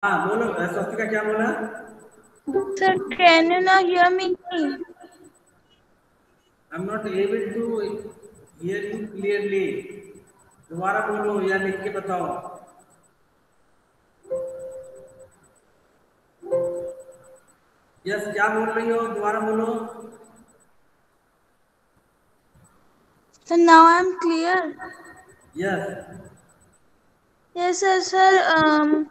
हाँ बोलो स्वस्तिका क्या बोला? Sir, can you not hear me? I'm not able to hear you clearly. दोबारा बोलो या लिख के बताओ। यस क्या बोल रही हो दोबारा बोलो। So now I'm clear. Yes Yes, sir. Uh,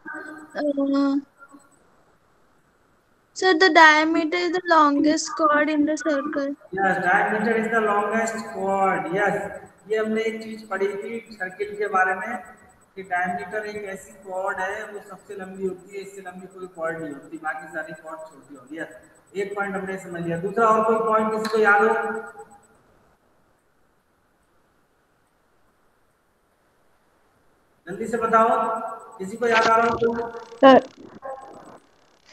so the diameter is the longest chord in the circle. Yes diameter is the longest chord. Yes ये हमने एक चीज पढ़ी थी सर्किल के बारे में कि डायमीटर एक ऐसी कॉर्ड है वो सबसे लंबी होती है, इससे लंबी कोई कॉर्ड नहीं होती, बाकी सारी कॉर्ड छोटी होती है। एक पॉइंट हमने समझ लिया। दूसरा और कोई पॉइंट किसी को याद हो? जल्दी से बताओ, किसी को याद आ रहा हो तो।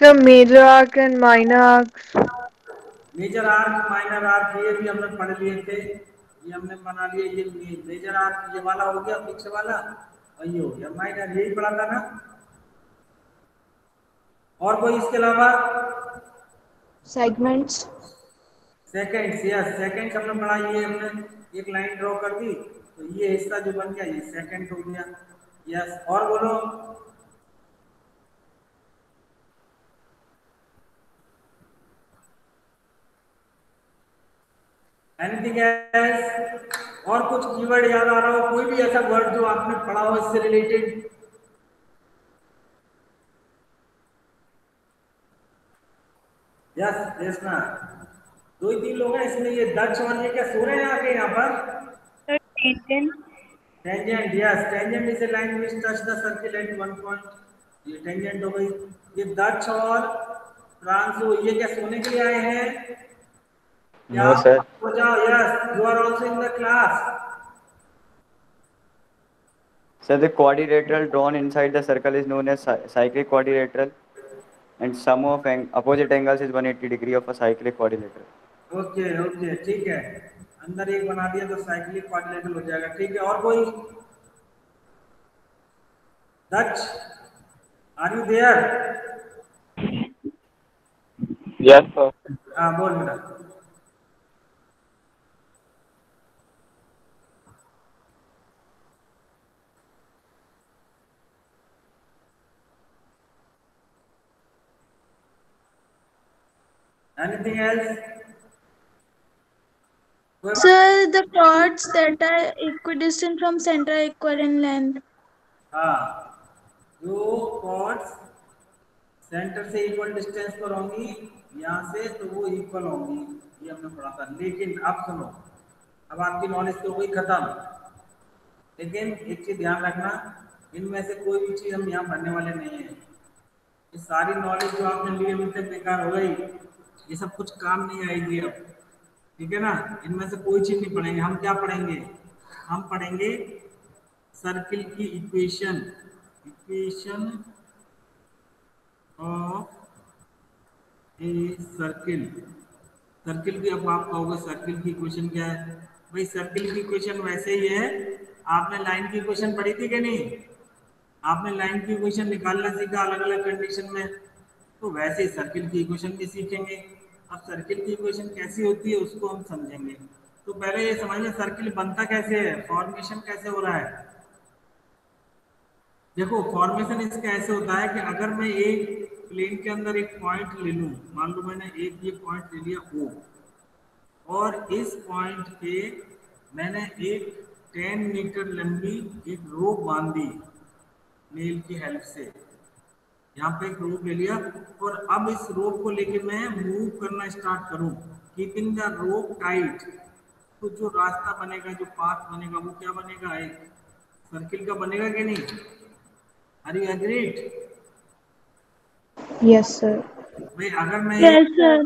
So major arc and minor arcs. Major arc minor arc ये भी हमने पढ़ लिए थे, ये हमने बना लिए। ये मेजर आर्क ये वाला हो गया पीछे वाला, और ये हो गया माइनर, यही पढ़ा था ना। और कोई इसके अलावा? Segments. सेकंड्स, यस सेकंड्स हमने पढ़ा। ये हमने एक लाइन ड्रॉ कर दी तो ये हिस्सा जो बन गया ये सेकंड हो गया। यस और बोलो। Anything else? और कुछ कीवर्ड याद आ रहा हो? कोई भी ऐसा वर्ड जो आपने पढ़ा हो इससे रिलेटेड? यस यस ना, दो ही तीन लोग हैं इसमें। ये दक्ष और ये क्या सो रहे हैं आके यहाँ पर? Sir, tangent. Tangent, yes tangent is a line which touch the circle eight one point. ये टेंजेंट हो गई। ये दक्ष और प्रांशु ये क्या सोने के लिए आए हैं? क्या No, sir. हो जाओ। Yes you are also in the class. Sir, the quadrilateral drawn inside the circle is known as cyclic quadrilateral, and sum of opposite angles is 180 degree of a cyclic quadrilateral. Okay okay ठीक है, अंदर एक बना दिया तो cyclic quadrilateral हो जाएगा। ठीक है और कोई? Daksh are you there? Yes, sir. हाँ बोल बेटा। Anything else? Sir, the chords that are equidistant from center are equal in length. हाँ, जो कॉर्ड्स सेंटर से इक्वल डिस्टेंस पर होंगी यहाँ से तो वो इक्वल होंगी, ये हमने पढ़ा था। लेकिन अब सुनो, अब आपकी नॉलेज तो हो गई खत्म, लेकिन एक चीज ध्यान रखना, इनमें से कोई भी चीज हम यहाँ पढ़ने वाले नहीं है। ये सारी नॉलेज जो आपने ली अभी तक बेकार हो गई, ये सब कुछ काम नहीं आएगी अब। ठीक है ना, इनमें से कोई चीज नहीं पढ़ेंगे। हम क्या पढ़ेंगे? हम पढ़ेंगे सर्किल की equation, equation of a circle. Circle की अब आप कहोगे सर्किल की इक्वेशन क्या है? भाई सर्किल की इक्वेशन वैसे ही है, आपने लाइन की इक्वेशन पढ़ी थी कि नहीं? आपने लाइन की इक्वेशन निकालना सीखा अलग अलग कंडीशन में, तो वैसे ही सर्किल की इक्वेशन भी सीखेंगे। अब सर्किल की इक्वेशन कैसी होती है उसको हम समझेंगे। तो पहले ये समझ लें सर्किल बनता कैसे है, फॉर्मेशन कैसे हो रहा है। देखो फॉर्मेशन इसका ऐसे होता है कि अगर मैं एक प्लेन के अंदर एक पॉइंट ले लूं, मान लो मैंने एक ये पॉइंट ले लिया O, और इस पॉइंट पे मैंने एक 10 मीटर लंबी एक रोप बांध दी नेल की हेल्प से। यहाँ पे एक रोप ले लिया और अब इस रोप को लेके मैं मूव करना स्टार्ट करूं, कीपिंग द रोप टाइट, तो जो रास्ता बनेगा, जो पाथ बनेगा वो क्या बनेगा? एक सर्किल का बनेगा कि नहीं? Are you agreed? Yes, sir. भाई अगर मैं Yes, sir.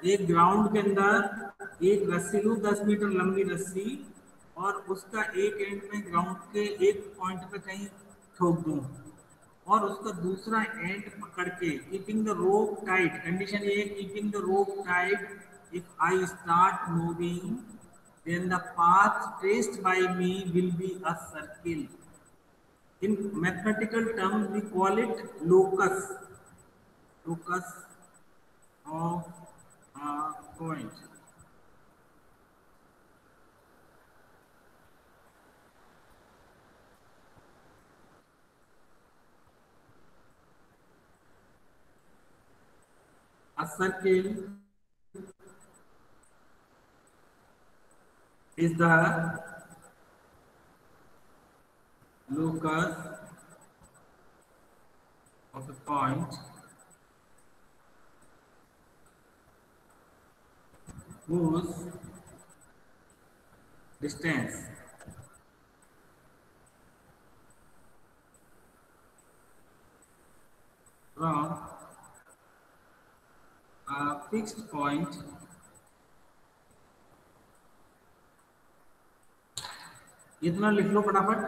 एक ग्राउंड के अंदर एक रस्सी लूँ 10 मीटर लंबी रस्सी, और उसका एक एंड में ग्राउंड के एक पॉइंट पे कहीं ठोक दूँ, और उसका दूसरा एंड पकड़ के keeping the rope tight, condition ये है keeping the rope tight, if I start moving then the path traced by me will be a circle. In mathematical terms, we call it locus of a point. A circle is the locus of a point whose distance from a fixed point इतना लिख लो फटाफट.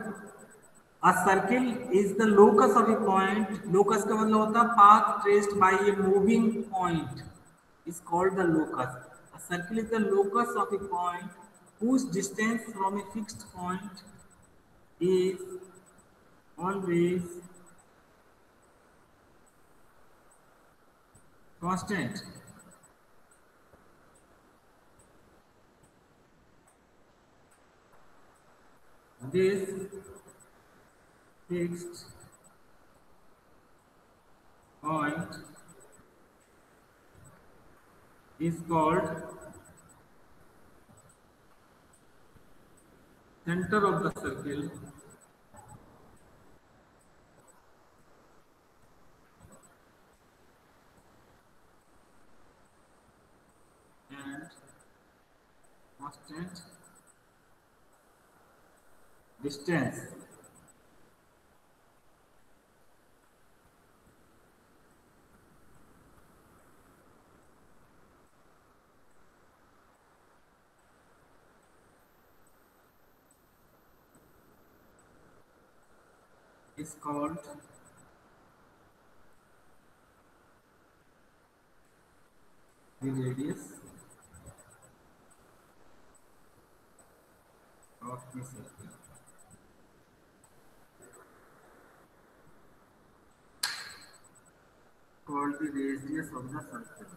A circle is the locus of a point. Locus का मतलब होता है path traced by a moving point is called the locus. A circle is the locus of a point whose distance from a fixed point is always constant. This fixed point is called center of the circle and constant distance. Is called the radius of the circle. Called the radius of the circle.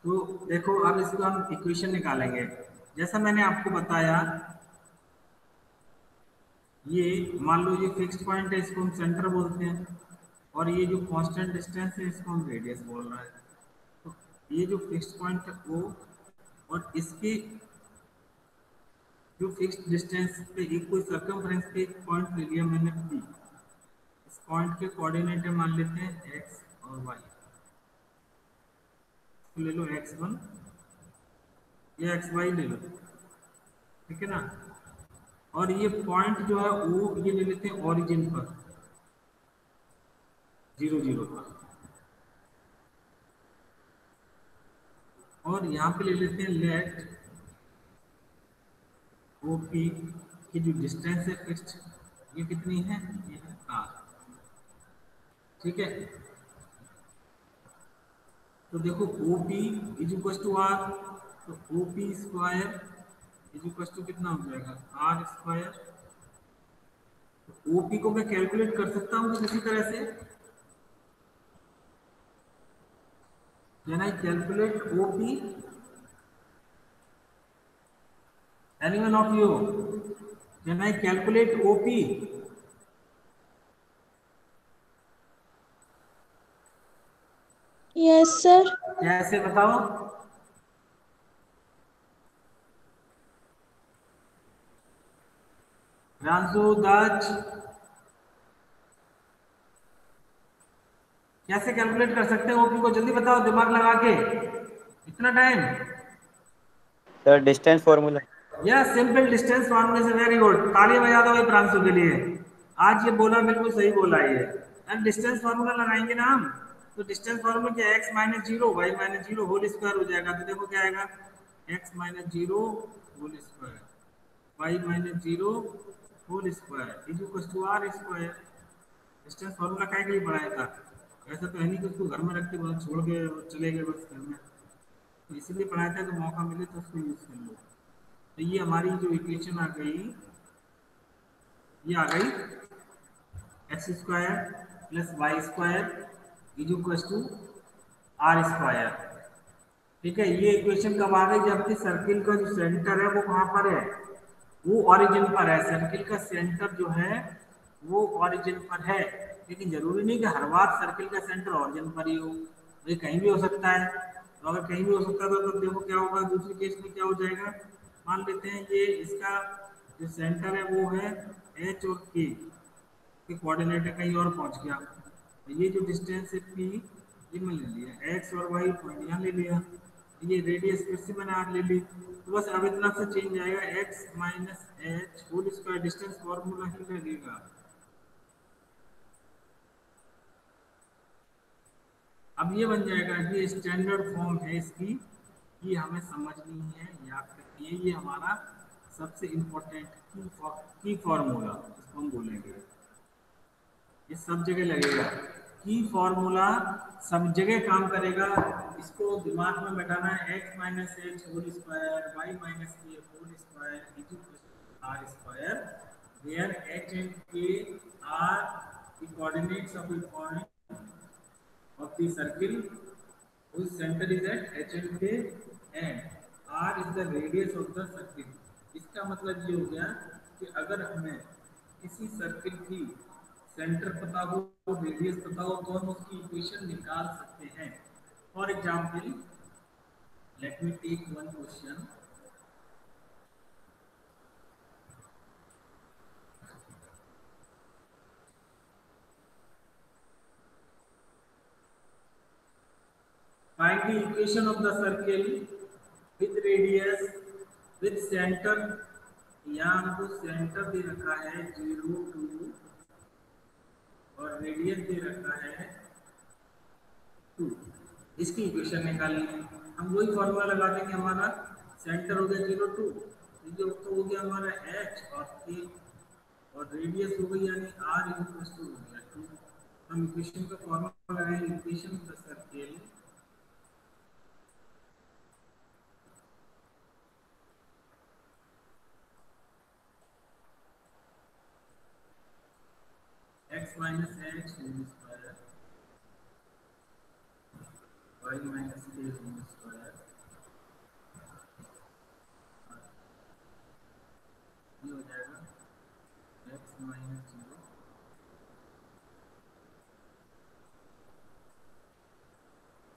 तो देखो अब इसको हम equation निकालेंगे. जैसा मैंने आपको बताया, ये मान लो ये फिक्स्ड पॉइंट है, इसको हम सेंटर बोलते हैं, और ये जो कांस्टेंट डिस्टेंस है इसको हम रेडियस बोल रहे हैं. तो ये जो फिक्स्ड पॉइंट है वो, और इसके जो फिक्स्ड डिस्टेंस पे एक कोई सर्कमफ्रेंस पे एक पॉइंट ले लिया मैंने P. इस पॉइंट के कोऑर्डिनेट मान लेते हैं x और y. तो ले लो x1 या xy ले लो, ठीक है ना. और ये पॉइंट जो है वो ये ले लेते हैं ओरिजिन पर 0 0 पर, और यहाँ पे ले लेते हैं लेट OP की जो डिस्टेंस है फिक्स्ड, ये कितनी है, ये है r. ठीक है. तो देखो OP is equal to r, तो OP square is equal to कितना हो जाएगा, r स्क्वायर. तो OP को मैं कैलकुलेट कर सकता हूँ किसी तरह से. Can I calculate OP? Anyone of you? Can I calculate OP? Yes, sir. कैसे बताओ? प्रांशु दज कैसे कैलकुलेट कर सकते हैं ओपी को? जल्दी बताओ दिमाग लगा के, इतना time. Sir distance formula. Yes, simple distance फॉर्मूले से। वेरी गुड, तालियां बजा दो भाई प्रांशु के लिए, आज ये बोला बिल्कुल सही बोला ये। एंड डिस्टेंस फॉर्मूला लगाएंगे ना हम, तो डिस्टेंस फॉर्मूला क्या है? x minus zero Y minus zero whole square हो जाएगा। तो देखो क्या आएगा, x minus zero whole square Y minus zero whole square is equal to R square. Distance formula क्या के लिए पढ़ाया था? ऐसा तो है नहीं कि उसको घर में रख के बस छोड़ के चले गए बस घर में, तो इसीलिए पढ़ाया था कि मौका मिले तो उसको यूज कर लो। तो ये हमारी जो इक्वेशन आ गई, ये आ गई X square plus Y square is equal to R square. ठीक है, ये इक्वेशन कब आ गई? जबकि सर्किल का जो सेंटर है वो कहाँ पर है? वो ओरिजिन पर है। सर्किल का सेंटर जो है वो ओरिजिन पर है, लेकिन जरूरी नहीं कि हर बार सर्किल का सेंटर ओरिजिन पर ही हो, ये कहीं भी हो सकता है। तो अगर कहीं भी हो सकता है तो देखो क्या होगा, दूसरी केस में क्या हो जाएगा। मान लेते हैं ये इसका जो सेंटर है वो है एच और के कोऑर्डिनेट है, कहीं और पहुंच गया। तो ये जो डिस्टेंस है पी, ये मैं ले लिया, एक्स और वाई पॉइंट यहाँ ले लिया, ये रेडियस फिर से मैंने आर ले ली। तो बस अब इतना से चेंज आएगा, X minus H whole square, distance formula ही लगेगा। अब ये बन जाएगा कि स्टैंडर्ड फॉर्म है इसकी, ये हमें समझनी है, याद रखिए। ये हमारा सबसे इम्पोर्टेंट की फॉर्मूला इसको हम बोलेंगे, ये सब जगह लगेगा। की फॉर्मूला सब जगह काम करेगा, इसको दिमाग में बैठाना है। X minus H whole square Y minus K whole square equal R square, where H and K are the coordinates of the point of the circle whose center is at h and k and r is the radius of the circle। इसका मतलब ये हो गया कि अगर हमें किसी circle की सेंटर पता हो, रेडियस पता हो, तो हम उसकी इक्वेशन निकाल सकते हैं। For example let me take one question. Find the equation of the circle with radius with center। यहाँ हमको सेंटर दे रखा है 0 2 और रेडियस दे रखा है 2। इसकी इक्वेशन निकालनी है। हम वही फॉर्मूला लगा देंगे, हमारा सेंटर हो गया 0 2, ये तो हो गया हमारा h और k और रेडियस हो गई यानी r इक्वल टू हो गया 2। हम इक्वेशन का फॉर्मूला लगाएंगे, equation of the circle x minus h whole square y minus k whole square, ये हो जाएगा x minus 0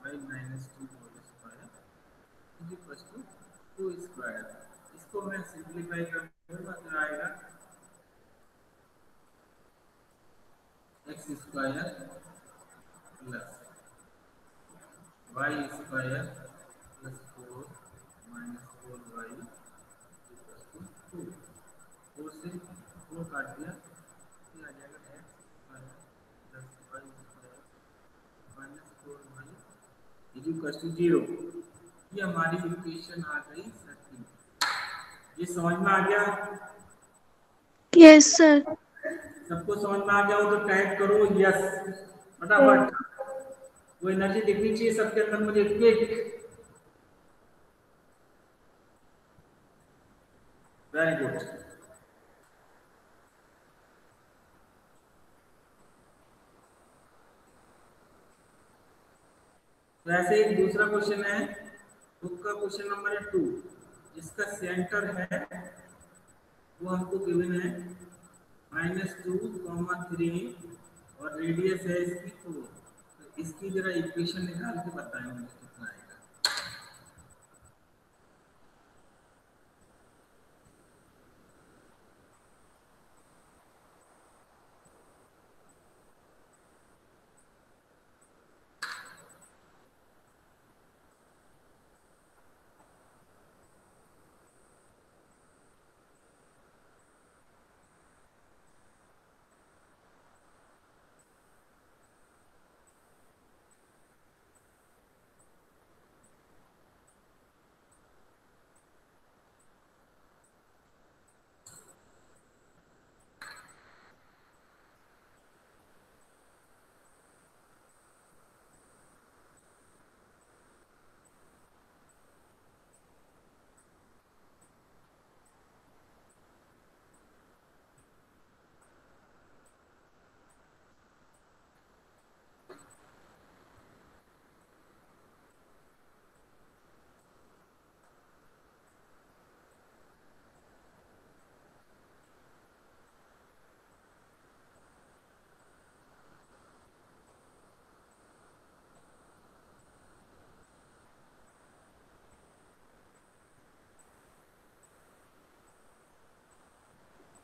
y minus 2 whole square is equal to 2 square। इसको मैं सिंप्लीफाई करूँगा तो आएगा x square plus y square plus 4 minus 4y equal to 2। 4 से 4 काट दिया, ये आ जाएगा x square plus y square minus 4y is equal to 0। ये हमारी इक्वेशन आ गई सर्किल। ये समझ में आ गया? Yes sir. सबको समझ में आ गया हो तो टाइप करो यस फटाफट। वो एनर्जी दिखनी चाहिए सबके अंदर मुझे, क्विक। Very good. तो ऐसे एक दूसरा क्वेश्चन है, बुक का क्वेश्चन नंबर है 2, जिसका सेंटर है वो हमको गिवन है -2, 3 और रेडियस है इसकी 4। तो इसकी जरा इक्वेशन निकाल के बताएं मुझे कितना आएगा।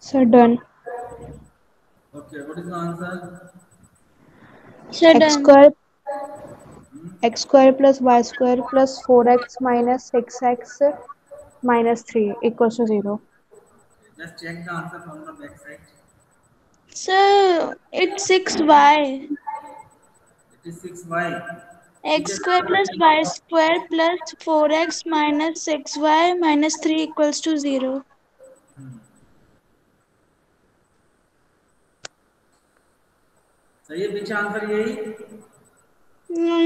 So done. Okay, what is the answer? So X done. square plus y square plus 4x minus 6x minus 3 equals to 0. Just check the answer from the back side. So it's 6y. It is 6y. X square plus y square plus 4x minus 6y minus 3 equals to 0. सही है, पीछे answer यही।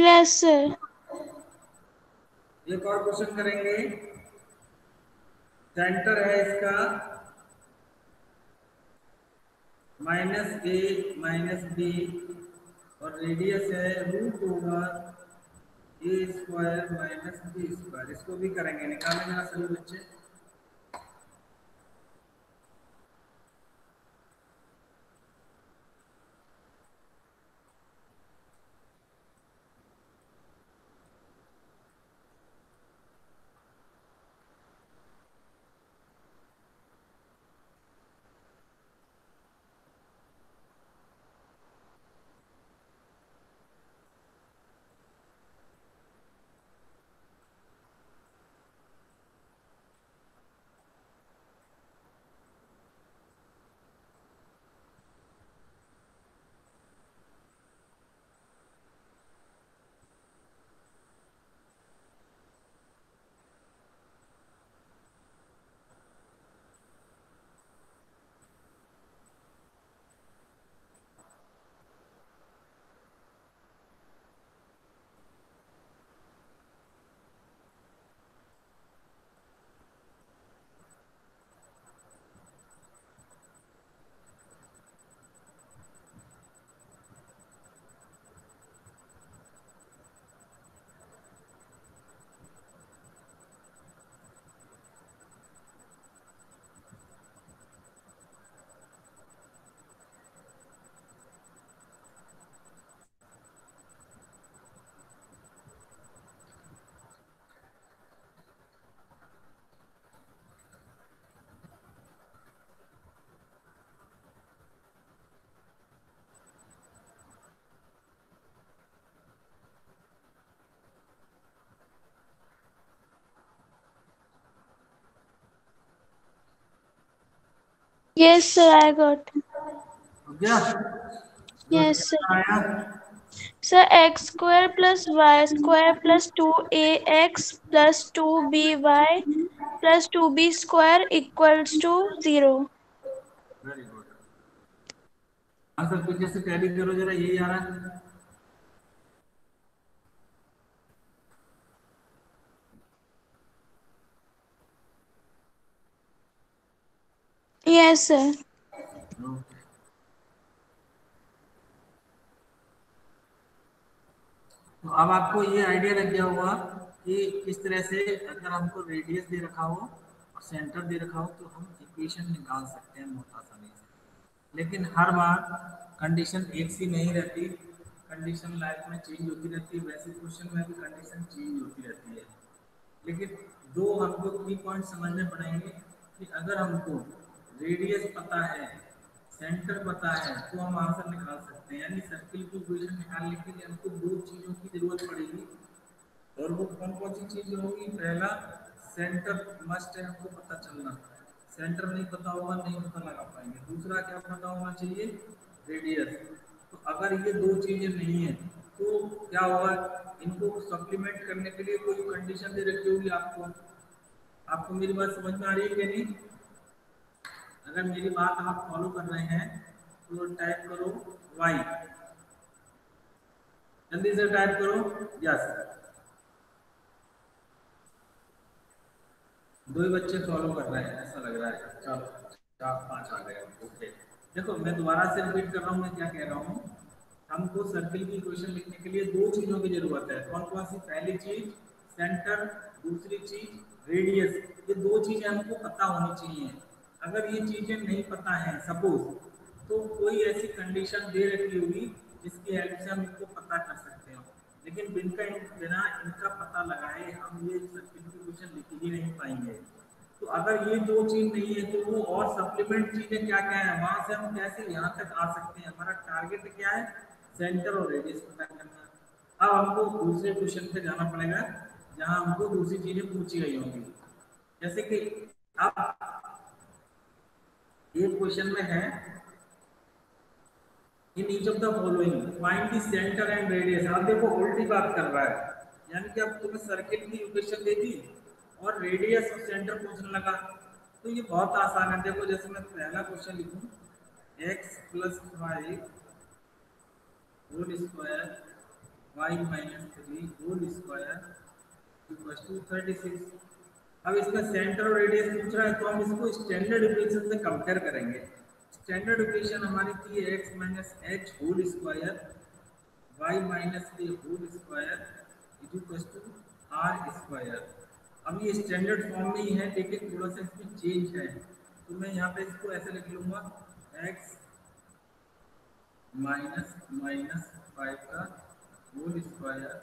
Yes, sir. एक और question करेंगे। Centre है इसका -a minus b और रेडियस है √a² माइनस b²। इसको भी करेंगे, निकालें जरा सभी बच्चे। Yes, sir, I got. हो गया? Yes, sir. आया? So x square plus y square plus 2ax plus 2by plus 2b square equals to 0. Very good. Answer पीछे से टैली करो जरा, यही आ रहा है। Yes, sir. तो अब आपको ये आइडिया लग गया होगा कि किस तरह से अगर हमको रेडियस दे रखा हो और सेंटर दे रखा हो तो हम इक्वेशन निकाल सकते हैं बहुत आसानी से। लेकिन हर बार कंडीशन एक सी नहीं रहती, कंडीशन लाइफ में चेंज होती रहती है, वैसे क्वेश्चन में भी कंडीशन चेंज होती रहती है। लेकिन दो हमको की पॉइंट समझने पड़ेंगे कि अगर हमको रेडियस पता है, सेंटर पता है, तो हम आंसर निकाल सकते हैं। यानी सर्किल की इक्वेशन निकालने के लिए हमको दो चीज़ों की जरूरत पड़ेगी, और वो कौन कौन सी चीज़ होगी? पहला, सेंटर मस्ट है, हमको पता चलना। सेंटर नहीं पता होगा, नहीं पता लगा पाएंगे। दूसरा क्या पता होना चाहिए? रेडियस। तो अगर ये दो चीज़ें नहीं है तो क्या होगा? इनको सप्लीमेंट करने के लिए कोई कंडीशन दे रखी होगी आपको। आपको मेरी बात समझ में आ रही है कि नहीं? अगर मेरी बात आप फॉलो कर रहे हैं तो टाइप करो y, जल्दी से टाइप करो यस। दो ही बच्चे फॉलो कर रहे हैं ऐसा लग रहा है। चलो 4 5 आ गए। ओके, देखो मैं दोबारा से रिपीट कर रहा हूँ मैं क्या कह रहा हूँ। हमको सर्किल की इक्वेशन लिखने के लिए दो चीजों की जरूरत है। कौन कौन सी? पहली चीज सेंटर, दूसरी चीज रेडियस। ये दो चीजें हमको पता होनी चाहिए। अगर ये चीजें नहीं पता है सपोज, तो कोई ऐसी कंडीशन दे रखी होगी जिसकी हेल्प से हम इनको पता कर सकते हो। लेकिन बिना इनका पता लगाए हम ये सर्किल की इक्वेशन लिख ही नहीं पाएंगे। तो अगर ये दो चीज नहीं है तो वो और सप्लीमेंट चीजें क्या क्या है, वहां से हम कैसे यहाँ तक आ सकते हैं। हमारा टारगेट क्या है, सेंटर और रेडियस पता करना। अब हमको दूसरे क्वेश्चन पे जाना पड़ेगा जहां हमको दूसरी चीजें पूछी गई होंगी। जैसे कि अब एक क्वेश्चन में है in each of the following find the centre and radius. आप देखो उल्टी बात कर रहा है, यानी कि अब तुम्हें सर्किल की इक्वेशन दे दी और रेडियस और सेंटर पूछने लगा। तो ये बहुत आसान है। देखो जैसे मैं पहला क्वेश्चन लिखूं, x plus five whole square Y minus three whole square equal to 36। अब इसमें सेंटर और रेडियस पूछ रहा है तो हम इसको स्टैंडर्ड इक्वेशन से कंपेयर करेंगे। स्टैंडर्ड इक्वेशन हमारी थी x minus H whole square Y minus K whole square is equal to R square. अब ये स्टैंडर्ड फॉर्म में ही है लेकिन थोड़ा सा इसमें चेंज है, तो मैं यहाँ पे इसको ऐसे लिख लूँगा x माइनस माइनस फाइव का होल स्क्वायर,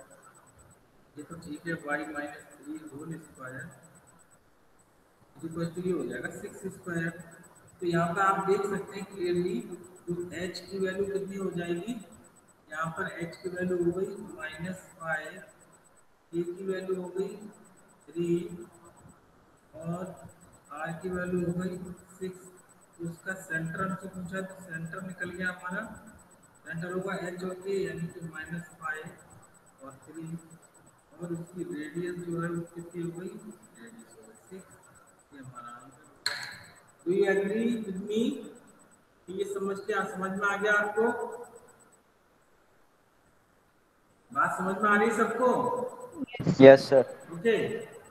ये तो ठीक है, Y minus three whole square equal to ये हो जाएगा 6 स्क्वायर। तो यहाँ पर आप देख सकते हैं क्लियरली तो h की वैल्यू कितनी हो जाएगी, यहाँ पर h की वैल्यू हो गई माइनस फाइव, k की वैल्यू हो गई 3 और r की वैल्यू हो गई 6। तो उसका सेंटर हमसे पूछा तो सेंटर निकल गया हमारा, सेंटर होगा h और k यानी कि माइनस फाइव और 3 और उसकी रेडियस जो है वो कितनी हो गई, रेडियस हो गई 6। ये हमारा आंसर हो गया। Do you agree with me? ये समझ में आ गया आपको? बात समझ में आ रही है सबको? Yes sir. ओके।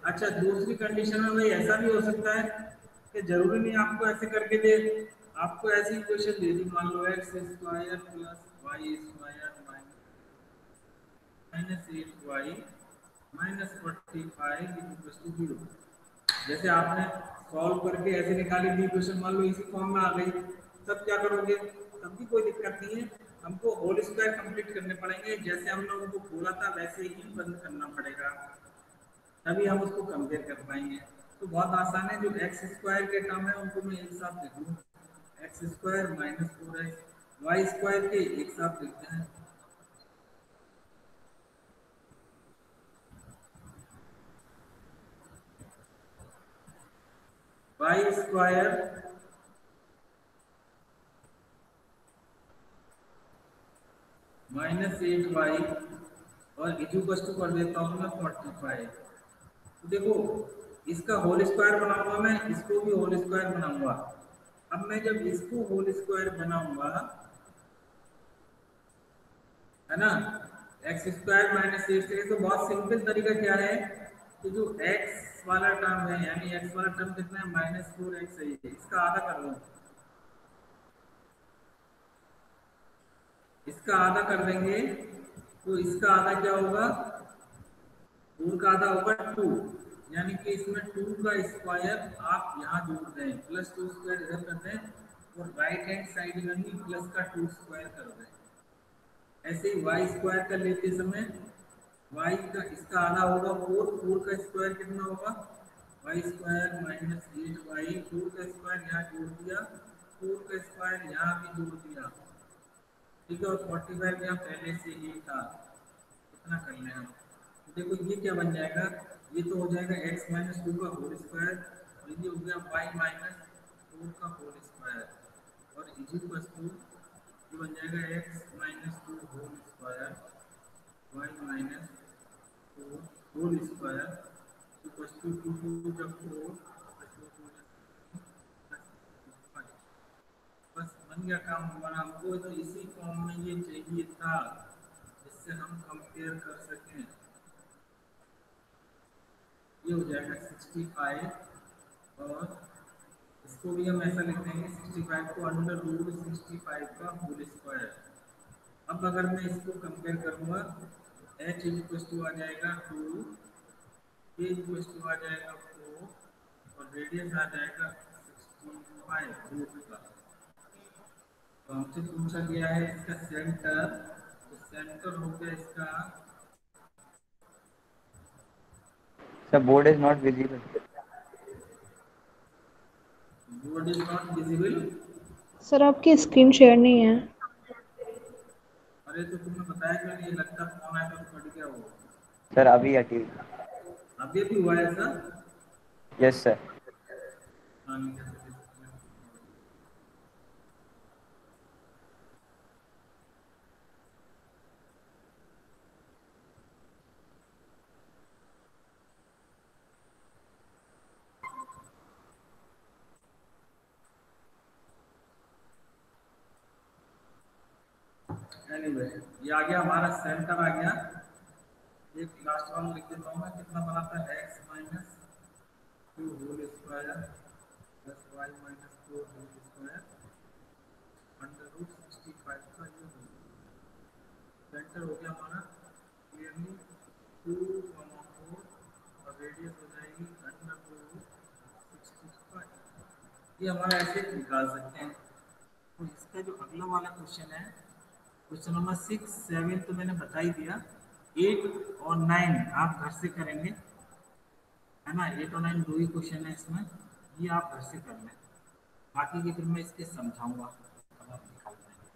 अच्छा दूसरी कंडीशन में भाई ऐसा भी हो सकता है कि जरूरी नहीं आपको ऐसे करके दे, आपको ऐसी इक्वेशन दे दी, मान लो X square plus Y square minus eight Y minus 45 equal to 0। जैसे आपने सॉल्व करके ऐसे निकाली थी इक्वेशन, मान लो इसी फॉर्म में आ गई, तब क्या करोगे? तब भी कोई दिक्कत नहीं है, हमको होल स्क्वायर कंप्लीट करने पड़ेंगे। जैसे हम लोगों को बोला था वैसे ही बंद करना पड़ेगा, तभी हम उसको कंपेयर कर पाएंगे। तो बहुत आसान है, जो एक्स स्क्वायर के टर्म है उनको मैं एक साथ लिख लूँ, X square minus 4x Y square के एक साथ लिखते हैं, वाई स्क्वायर माइनस 8y और इक्वल टू कर देता हूँ मैं 45। तो देखो इसका होल स्क्वायर बनाऊंगा मैं, इसको भी होल स्क्वायर बनाऊंगा। अब मैं जब इसको होल स्क्वायर बनाऊंगा है ना, एक्स स्क्वायर माइनस एट से, तो बहुत सिंपल तरीका क्या है कि जो एक्स वाला टर्म है यानी एक्स वाला टर्म कितना है माइनस 4x है, इसका आधा कर दो, इसका आधा कर देंगे तो इसका आधा क्या होगा, 4 का आधा होगा 2, यानी कि इसमें 2 का स्क्वायर आप यहाँ जोड़ दें, प्लस 2 स्क्वायर इधर कर दें और राइट हैंड साइड में भी प्लस का 2 स्क्वायर कर दें। ऐसे ही वाई स्क्वायर का लेते समय वाई का इसका आधा होगा 4, 4 का स्क्वायर कितना होगा, वाई स्क्वायर माइनस 8y, 4 का स्क्वायर यहाँ जोड़ दिया, 4 का स्क्वायर यहाँ भी जोड़ दिया, ठीक है, और 45 यहाँ पहले से ही था, इतना कर लें हम। देखो ये क्या बन जाएगा, ये तो हो जाएगा x माइनस 2 का होल स्क्वायर और ये हो गया y माइनस 4 का होल स्क्वायर और इक्वल टू ये बन जाएगा x minus 2 whole square y minus 4 whole square equal to 2 जब 4 बस बन गया काम हमारा। हमको तो इसी फॉर्म में ये चाहिए था जिससे हम कंपेयर कर सकें। ये हो जाएगा 65 और इसको भी हम ऐसा लिख देंगे 65 को अंडर रूट 65 का होल स्क्वायर। अब अगर मैं इसको कंपेयर करूँगा h इक्वल टू आ जाएगा 2, k इक्वल टू आ जाएगा 4 और रेडियस आ जाएगा 65 रूट का। तो हमसे पूछा गया है इसका सेंटर, तो सेंटर हो गया इसका, The board is not visible. Board is not visible. Sir आपकी स्क्रीन शेयर नहीं है। अरे तो तुमने बताया क्यों नहीं? लगता फोन आया तो फट गया वो। सर अभी हटी। अभी भी हुआ है ऐसा? Yes sir. हाँ, नहीं कर सकते। Anyway, ये आ गया हमारा सेंटर आ गया। एक लास्ट वाला लिख देता हूँ मैं, कितना बनाता है x minus 2 whole square plus y minus 4 whole square under root 65 का ये होल। सेंटर हो गया हमारा क्लियरली 2,4 और रेडियस हो जाएगी अंडर रूट 65। ये हमारा ऐसे निकाल सकते हैं। तो इसका जो अगला वाला क्वेश्चन है, क्वेश्चन नंबर 6, 7 तो मैंने बता ही दिया। 8 और 9 आप घर से करेंगे, है ना। 8 और 9 दो ही क्वेश्चन है इसमें, ये आप घर से कर लें। बाकी की फिर मैं इसके समझाऊंगा, अब आप निकाल पाएंगे।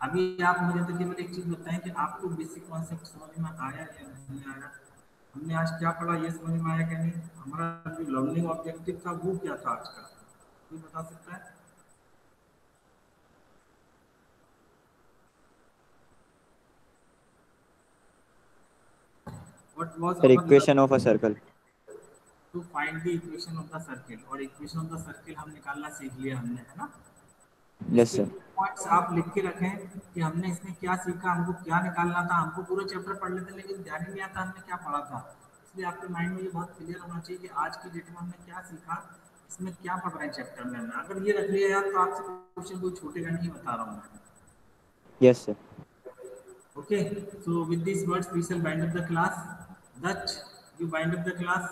अभी आप मुझे तो केवल एक चीज़ बताएं कि आपको बेसिक कॉन्सेप्ट समझ में आया या नहीं आया। हमने आज क्या पढ़ा ये समझ में आया क्या नहीं? हमारा जो लर्निंग ऑब्जेक्टिव था वो क्या था आज का, कोई बता सकता है? What was sir our equation of a circle. to find the equation of the circle, और equation of the circle हम निकालना सीख लिया हमने, है ना। यस इसके सर। पॉइंट्स आप लिख के रखें कि हमने इसमें क्या सीखा, हमको क्या निकालना था। हमको पूरा चैप्टर पढ़ लेते लेकिन ध्यान ही नहीं आता हमने क्या पढ़ा था। इसलिए आपके माइंड में ये बहुत क्लियर होना चाहिए कि आज की डेट में हमने क्या सीखा, इसमें क्या पढ़ रहे हैं चैप्टर में। अगर ये रख लिया यार तो आपसे क्वेश्चन कोई छूटेगा नहीं, बता रहा हूँ मैं। Yes sir. Okay, so with these words we shall wind up the class. That you wind up the class.